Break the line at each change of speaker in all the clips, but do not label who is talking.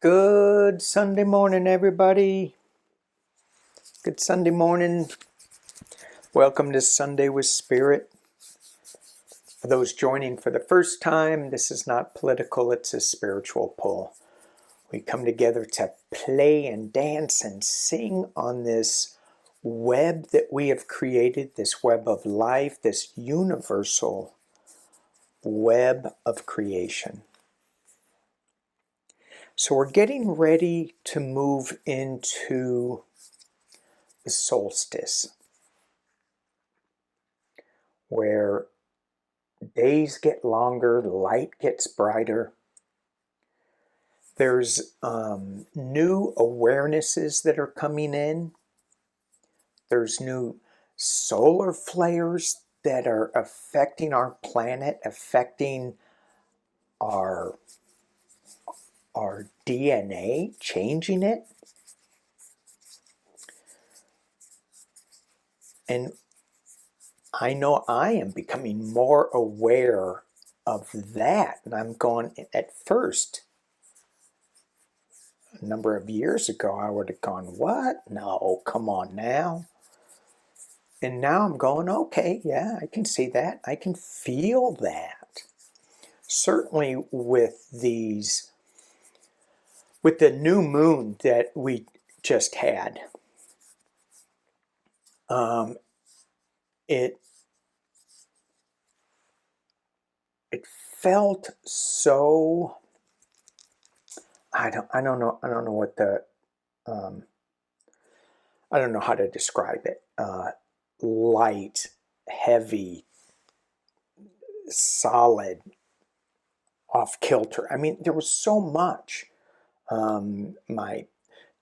Good Sunday morning, everybody. Good Sunday morning. Welcome to Sunday with Spirit. For those joining for the first time, this is not political, it's a spiritual pull. We come together to play and dance and sing on this web that we have created, this web of life, this universal web of creation. So we're getting ready to move into the solstice, where days get longer, light gets brighter. There's new awarenesses that are coming in. There's new solar flares that are affecting our planet, affecting our DNA, changing it. And I know I am becoming more aware of that. And I'm going, at first, a number of years ago, I would have gone, what? No, come on now. And now I'm going, okay, yeah, I can see that. I can feel that. Certainly with the new moon that we just had, it felt so, I don't know what the, I don't know how to describe it. Light, heavy, solid, off kilter. I mean, there was so much. My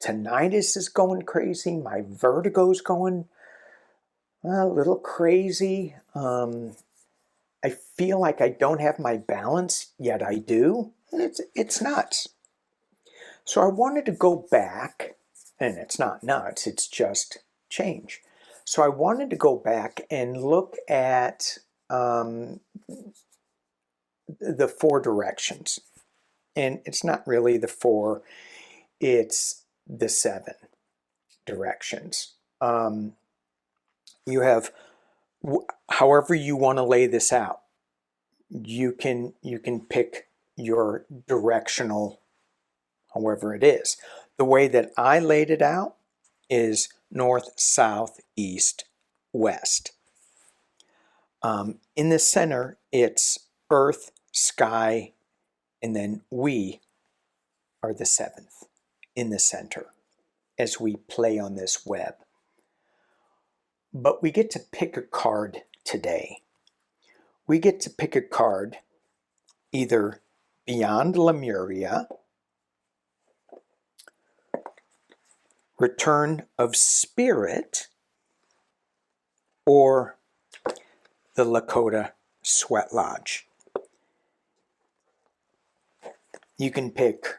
tinnitus is going crazy. My vertigo's going a little crazy. I feel like I don't have my balance, yet I do. It's nuts. So I wanted to go back, and it's not nuts, it's just change. So I wanted to go back and look at the 4 directions. And it's not really the 4, it's the 7 directions. You have, however you want to lay this out, you can pick your directional, however it is. The way that I laid it out is north, south, east, west. In the center, it's earth, sky, and then we are the 7th in the center as we play on this web. But we get to pick a card today. We get to pick a card either Beyond Lemuria, Return of Spirit, or the Lakota Sweat Lodge. You can pick,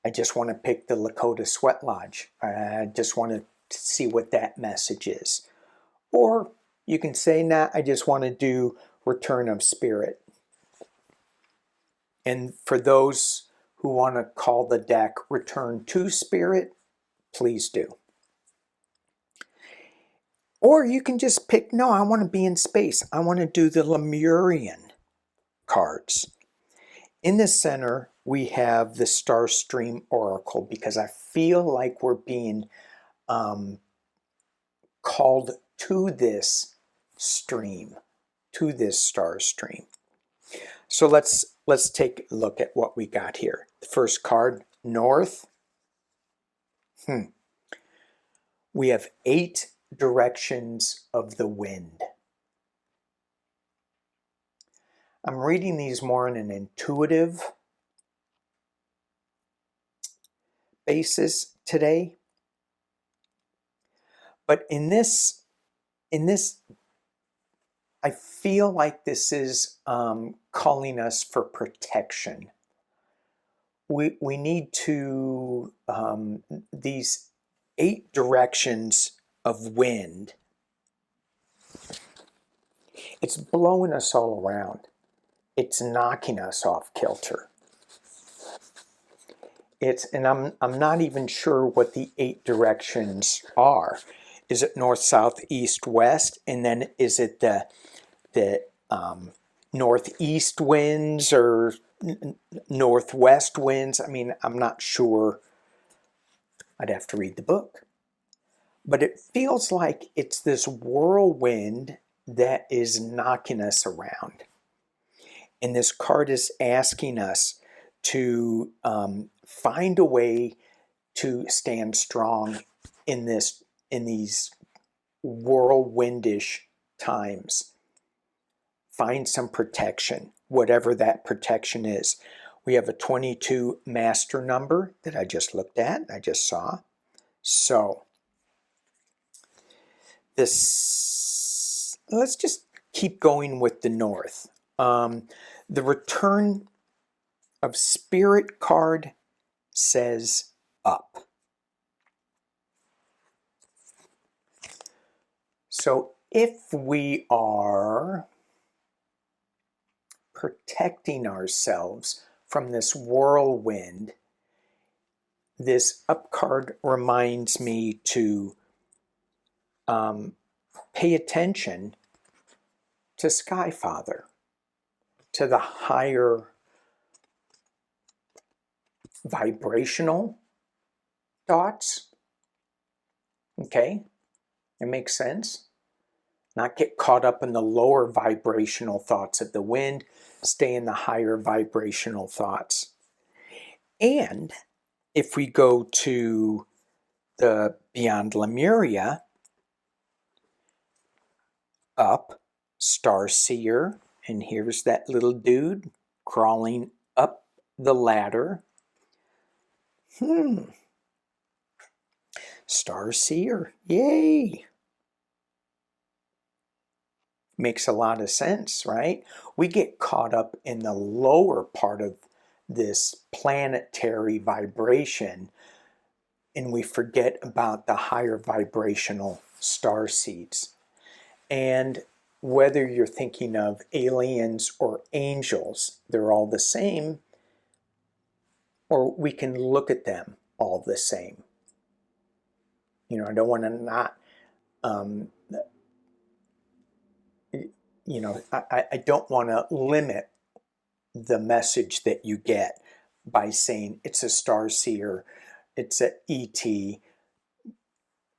I just want to pick the Lakota Sweat Lodge. I just want to see what that message is. Or you can say, nah, I just want to do Return of Spirit. And for those who want to call the deck Return to Spirit, please do. Or you can just pick, no, I want to be in space. I want to do the Lemurian cards. In the center, we have the Starstream Oracle, because I feel like we're being called to this stream, to this star stream. So let's take a look at what we got here. The first card, North. We have 8 directions of the wind. I'm reading these more on an intuitive basis today. But in this, I feel like this is calling us for protection. We need to, these 8 directions of wind, it's blowing us all around. It's knocking us off kilter. and I'm not even sure what the 8 directions are. Is it north, south, east, west? And then is it the northeast winds or northwest winds? I mean, I'm not sure. I'd have to read the book. But it feels like it's this whirlwind that is knocking us around. And this card is asking us to find a way to stand strong in these whirlwindish times. Find some protection, whatever that protection is. We have a 22 master number that I just looked at, I just saw. So this, let's just keep going with the north. The return of spirit card says up. So if we are protecting ourselves from this whirlwind, this up card reminds me to pay attention to Sky Father, to the higher vibrational thoughts. Okay, it makes sense. Not get caught up in the lower vibrational thoughts of the wind, stay in the higher vibrational thoughts. And if we go to the Beyond Lemuria, up, Starseer, and here's that little dude crawling up the ladder. Starseer, yay! Makes a lot of sense, right? We get caught up in the lower part of this planetary vibration and we forget about the higher vibrational star seeds. And whether you're thinking of aliens or angels, they're all the same, or we can look at them all the same. You know, I don't want to not, you know, I don't want to limit the message that you get by saying it's a star seer, it's an ET,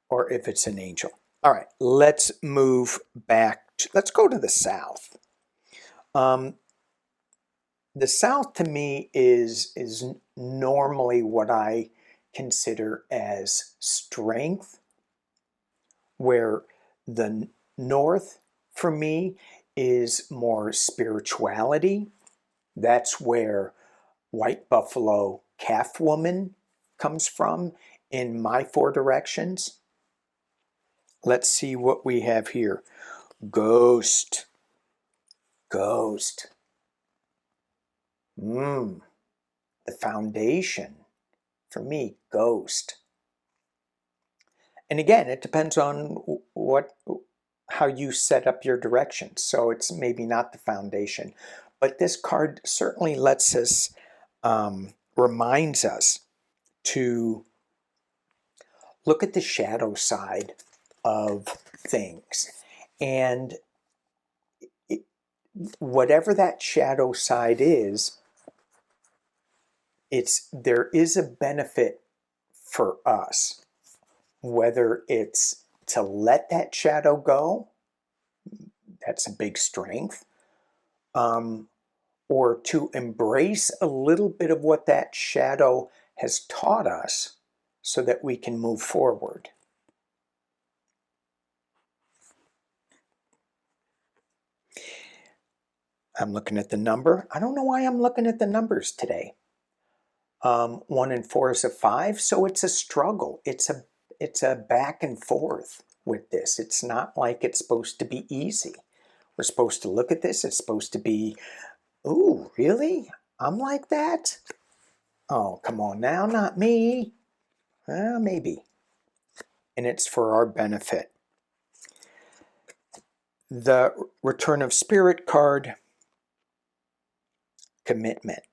or if it's an angel. All right, let's move back. Let's go to the south. The south to me is normally what I consider as strength, where the north for me is more spirituality. That's where White Buffalo Calf Woman comes from in my 4 directions. Let's see what we have here. Ghost. Ghost. The foundation. For me, ghost. And again, it depends on how you set up your directions. So it's maybe not the foundation. But this card certainly lets us, reminds us to look at the shadow side of things. And whatever that shadow side is, there is a benefit for us, whether it's to let that shadow go, that's a big strength, or to embrace a little bit of what that shadow has taught us so that we can move forward. I'm looking at the number. I don't know why I'm looking at the numbers today. 1 and 4 is a 5, so it's a struggle. It's a back and forth with this. It's not like it's supposed to be easy. We're supposed to look at this. It's supposed to be, ooh, really? I'm like that? Oh, come on now, not me. Maybe. And it's for our benefit. The Return of Spirit card, commitment.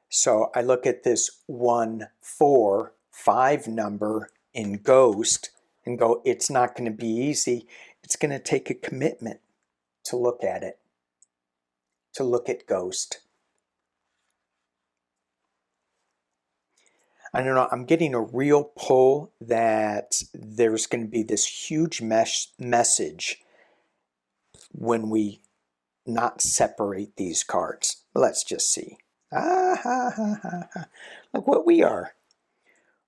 So I look at this 1, 4, 5 number in Ghost and go, it's not going to be easy. It's going to take a commitment to look at it, to look at Ghost. I don't know, I'm getting a real pull that there's going to be this huge message when we not separate these cards. Let's just see. Ah, ha, ha, ha, ha. Look what we are.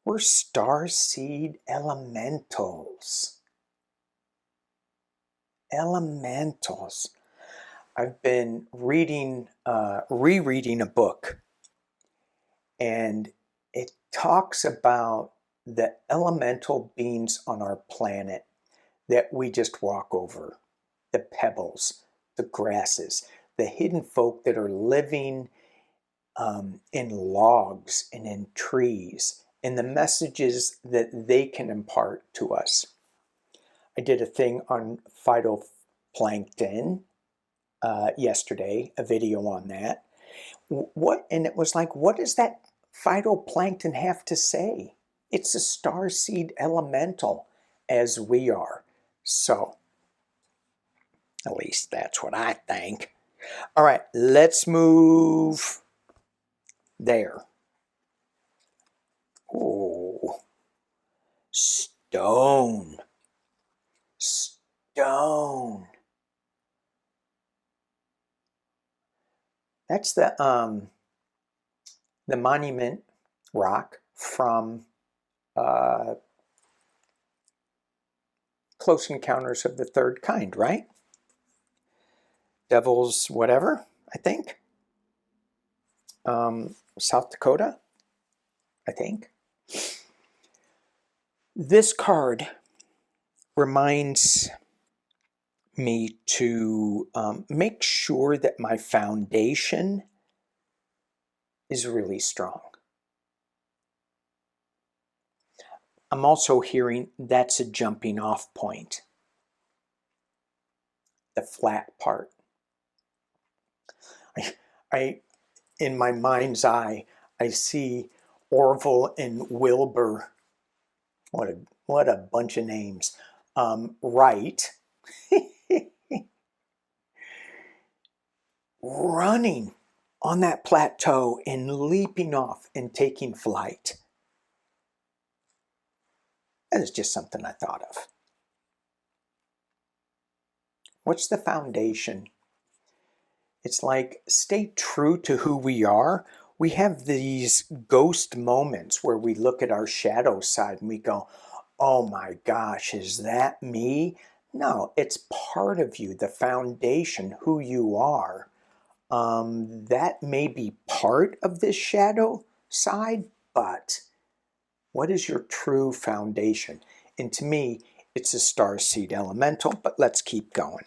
We're starseed elementals. Elementals. I've been reading, rereading a book, and it talks about the elemental beings on our planet that we just walk over. The pebbles, the grasses, the hidden folk that are living in logs and in trees, and the messages that they can impart to us. I did a thing on phytoplankton yesterday, a video on that. And it was like, what does that phytoplankton have to say? It's a starseed elemental, as we are. So, at least that's what I think. All right, let's move there. Oh, stone. Stone. That's the monument rock from Close Encounters of the Third Kind, right? Devil's whatever, I think. South Dakota, I think. This card reminds me to make sure that my foundation is really strong. I'm also hearing that's a jumping off point. The flat part. I in my mind's eye, I see Orville and Wilbur. What a bunch of names. Right. Running on that plateau and leaping off and taking flight. That is just something I thought of. What's the foundation? It's like, stay true to who we are. We have these ghost moments where we look at our shadow side and we go, oh my gosh, is that me? No, it's part of you, the foundation, who you are. That may be part of this shadow side, but what is your true foundation? And to me, it's a starseed elemental, but let's keep going.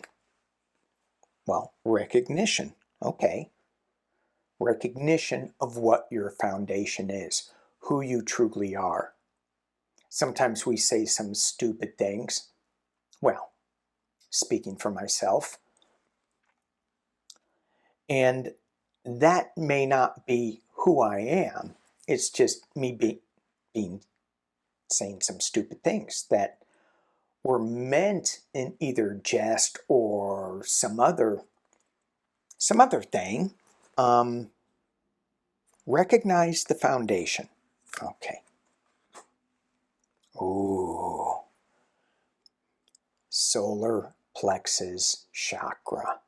Well, recognition. Okay. Recognition of what your foundation is, who you truly are. Sometimes we say some stupid things. Well, speaking for myself. And that may not be who I am. It's just me saying some stupid things that were meant in either jest or some other thing. Recognize the foundation. Okay. Ooh. Solar plexus chakra.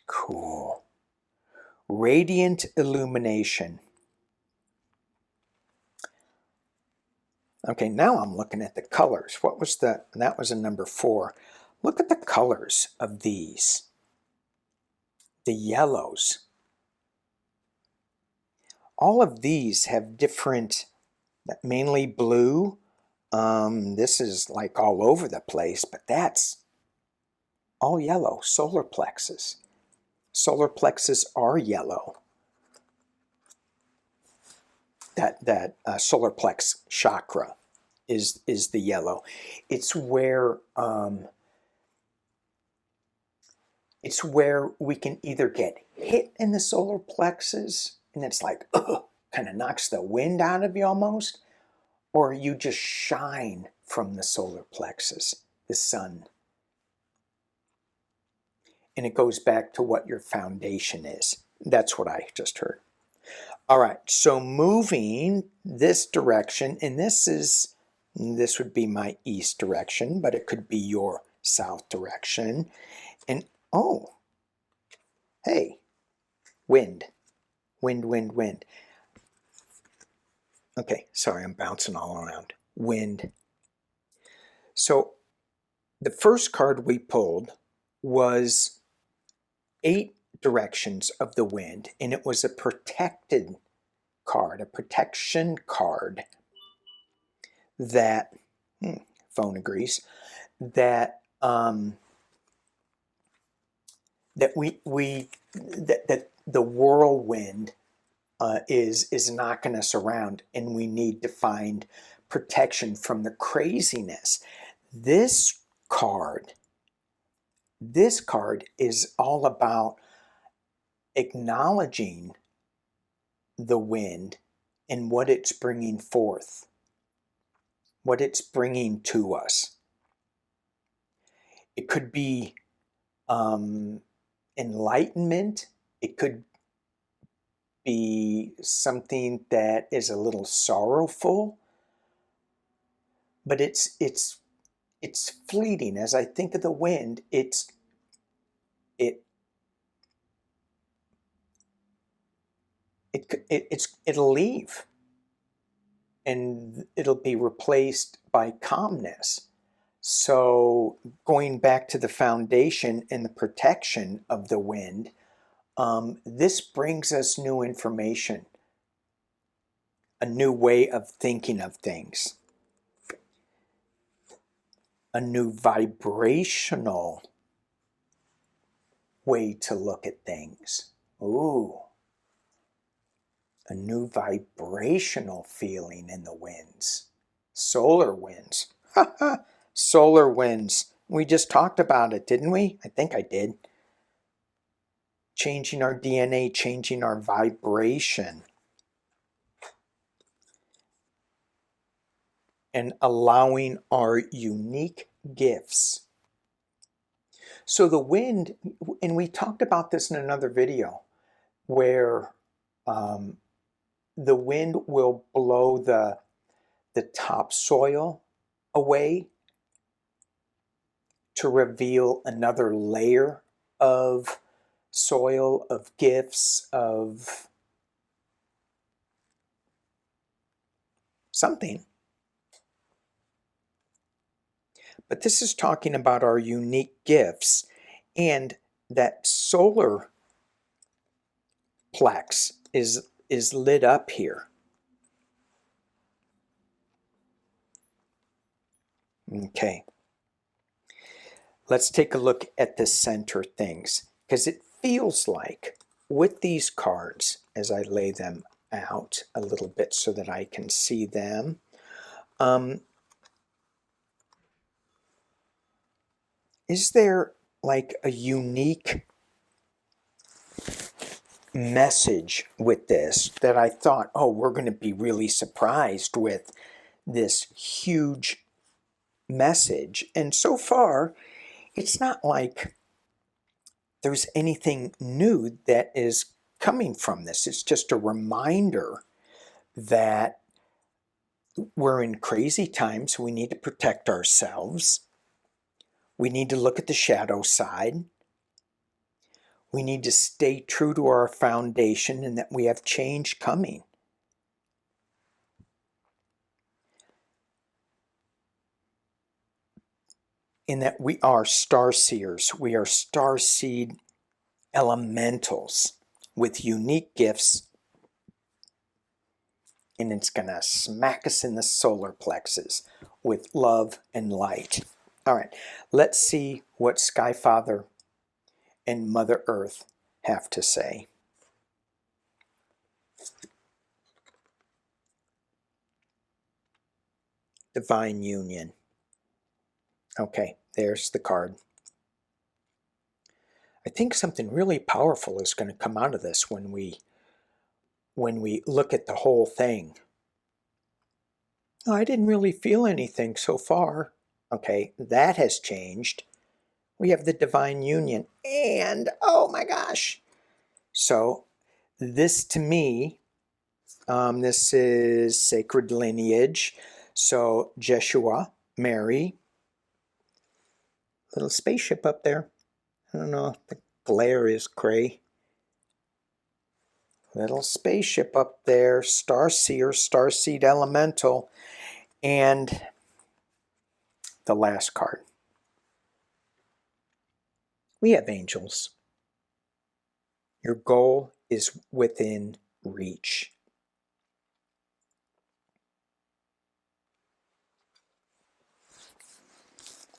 Cool. Radiant illumination. Okay, now I'm looking at the colors. What was that was a number 4. Look at the colors of these. The yellows. All of these have different, mainly blue. This is like all over the place, but that's all yellow. Solar plexus. Solar plexus are yellow. That solar plex chakra is the yellow. It's where It's where we can either get hit in the solar plexus, and it's like, ugh, kind of knocks the wind out of you almost, or you just shine from the solar plexus, the sun. And it goes back to what your foundation is. That's what I just heard. All right, so moving this direction, and this would be my east direction, but it could be your south direction. And oh, hey, wind, wind, wind, wind. Okay, sorry, I'm bouncing all around. Wind. So the first card we pulled was 8 directions of the wind, and it was a protected card, a protection card that, phone agrees, that that the whirlwind is knocking us around, and we need to find protection from the craziness. This card is all about acknowledging the wind and what it's bringing forth, what it's bringing to us. It could be enlightenment. It could be something that is a little sorrowful, but it's fleeting. As I think of the wind, it'll leave, and it'll be replaced by calmness. So going back to the foundation and the protection of the wind, this brings us new information, a new way of thinking of things, a new vibrational way to look at things. Ooh, a new vibrational feeling in the winds. Solar winds. Solar winds. We just talked about it, didn't we? I think I did. Changing our DNA, changing our vibration, and allowing our unique gifts. So the wind, and we talked about this in another video, where the wind will blow the topsoil away to reveal another layer of soil, of gifts, of something. But this is talking about our unique gifts, and that solar plex is lit up here. Okay. Let's take a look at the center things, because it feels like with these cards, as I lay them out a little bit so that I can see them, is there like a unique message with this that I thought, oh, we're going to be really surprised with this huge message? And so far, it's not like there's anything new that is coming from this. It's just a reminder that we're in crazy times. We need to protect ourselves. We need to look at the shadow side. We need to stay true to our foundation, and that we have change coming. In that we are star seers. We are star seed elementals with unique gifts, and it's going to smack us in the solar plexus with love and light. All right, let's see what Skyfather and Mother Earth have to say. Divine Union. Okay, there's the card. I think something really powerful is going to come out of this when we look at the whole thing. Oh, I didn't really feel anything so far. Okay, that has changed. We have the divine union, and oh my gosh. So this to me, this is sacred lineage. So Jeshua, Mary, little spaceship up there. I don't know if the glare is gray. Little spaceship up there, Starseer, Starseed Elemental, and the last card. We have angels. Your goal is within reach.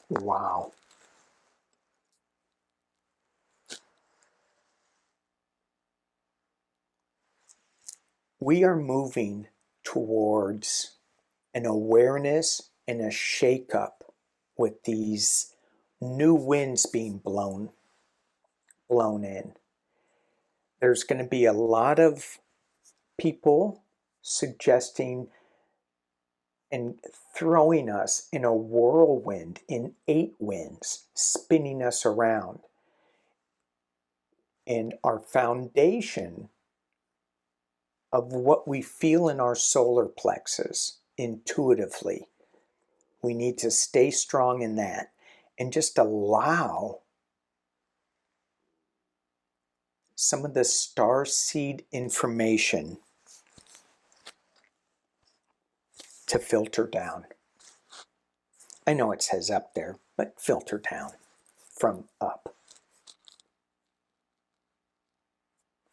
Wow. We are moving towards an awareness and a shakeup with these new winds being blown in. There's going to be a lot of people suggesting and throwing us in a whirlwind, in 8 winds, spinning us around. And our foundation of what we feel in our solar plexus intuitively, we need to stay strong in that and just allow some of the starseed information to filter down. I know it says up there, but filter down from up.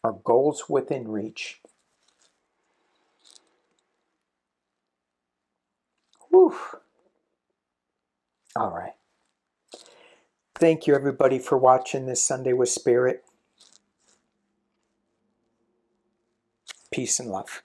Our goals within reach. Whew. All right. Thank you, everybody, for watching this Sunday with Spirit. Peace and love.